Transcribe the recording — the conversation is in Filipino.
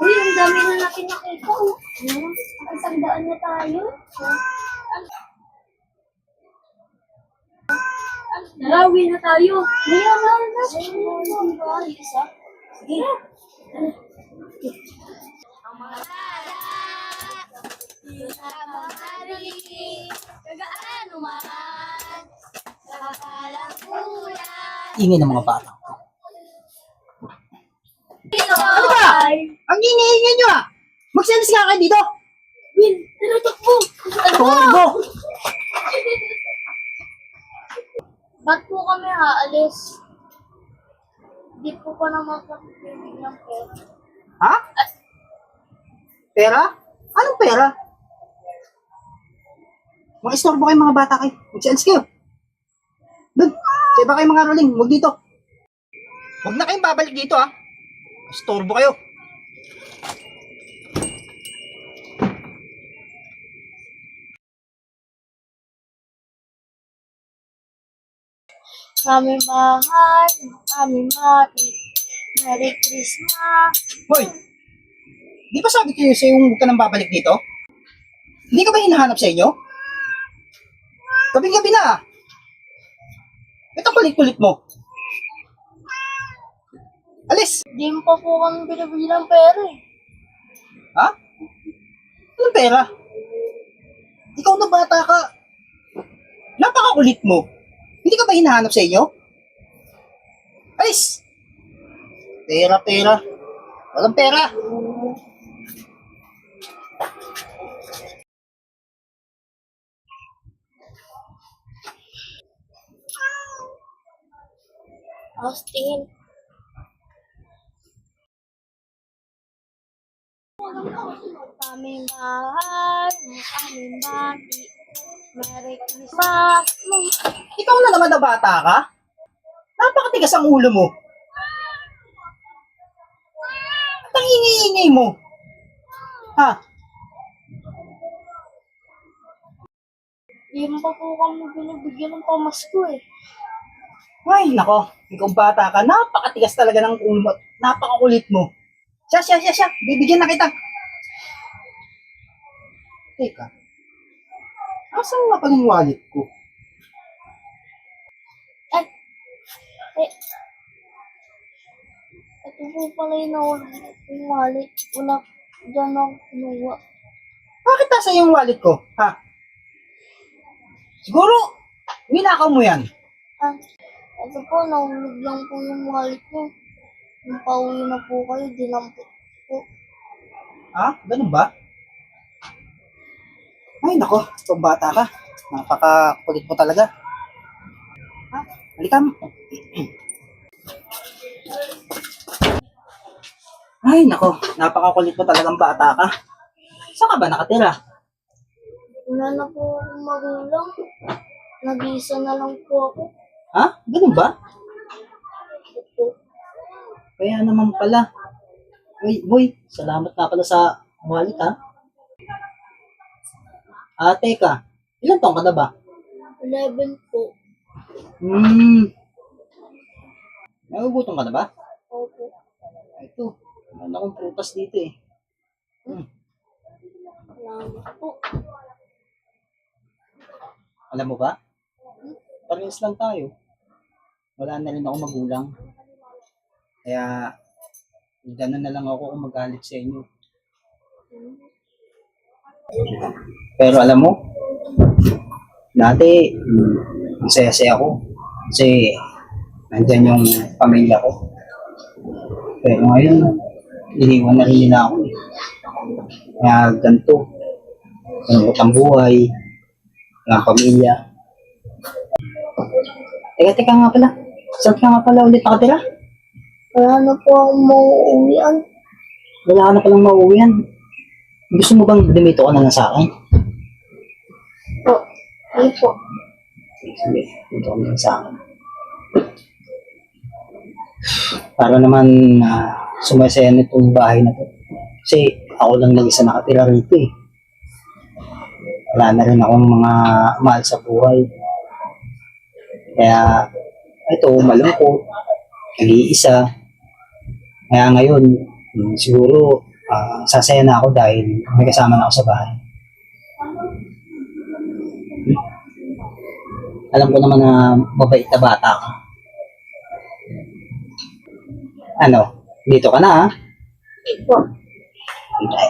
Uy, ang dami na natin nakita. Oh. Isang daan na tayo. Narawi na tayo. Ngayon na. Sige. Ang mga hari, kagaan umahan, kakalang ulan. Ingay ng mga bata. Ano ba? Ang ingay-ingay nyo ah! Magselos nga kayo dito! Win, tinatakbo! Turbo! Ba't po kami haalis? Di po pa naman kapitibig ng pera. Ha? Pera? Anong pera? Mga istorbo kayo mga bata kayo. Magselos kayo. Doon, sa iba kayo mga rolling. Huwag dito. Huwag na kayong babalik dito ah. Istorbo kayo. Aming mahal, aming mati. Merry Christmas. Hoy! Di ba sabi kayo sa'yo huwag ka nang babalik dito? Hindi ka ba hinahanap sa inyo? Gabing-gabi na ah. Ito kulit-kulit mo. Alis! Di mo pa po kami binibili ng pera eh. Ha? Anong pera? Ikaw na bata ka. Napakakulit mo. Hindi ka ba hinahanap sa inyo? Alis! Pera, pera. Walang pera. Austin. Aming mahal, aming mati. Merry Christmas. Ikaw na naman na bata ka? Napakatigas ang ulo mo. At ang ingay-ingay mo. Ha? Di mo pa po kami binibigyan ng pamasko eh. Ay, nako. Ikaw bata ka. Napakatigas talaga ng ulo mo. Napakakulit mo. Siya. Bibigyan na kita. Teka. Asan nga pala yung wallet ko? Ay! Eh! Ito po pala yung nahulog yung wallet. Wala dyan ako kinuha. Bakit nasa yung wallet ko? Ha? Siguro, ninakaw mo yan. Ah, ito po, nahulog lang po yung wallet niyo. Nung pauwi na po kayo, dinampot po. Ha? Ganun ba? Ay, nako. Itong bata ka. Napakakulit mo talaga. Ha? Halika mo. Ay, nako. Napakakulit mo talagang bata ka. Saan ka ba nakatira? Wala na po akong magulang. Nag-iisa na lang po ako. Ha? Ganun ba? Ito. Kaya naman pala. Uy, boy. Salamat nga pala sa wallet, ha? Teka. Ilan taong ka na ba? 11 po. Nagugutom ka na ba? Opo. Ito. Meron akong prutas dito eh. Salamat po. Alam mo ba? Parehas lang tayo. Wala na rin ako magulang. Kaya, gano'n na lang ako kung magalit sa inyo. Pero alam mo, dati, masaya-saya ako. Kasi, nandyan yung pamilya ko. Pero ngayon, iniwan na rin nila ako. Kaya ganito, ganito ang buhay, ng pamilya. Teka nga pala. Saan ka nga pala ulit nakatira? Wala na po akong mauuwian. Wala ka na palang mauwihan. Gusto mo bang dumito ka na lang sa akin? Po. Ay po. Sige, dumito ka na lang sa akin. Para naman sumasaya nitong bahay na to. Kasi ako lang nag-isa nakatira rito eh. Wala na rin akong mga mahal sa buhay. Kaya ito, malungkot, nag-iisa. Kaya ngayon, siguro, sasaya na ako dahil may kasama na ako sa bahay. Alam ko naman na mabait na bata ka. Ano, dito ka na ha? Ito. Ay,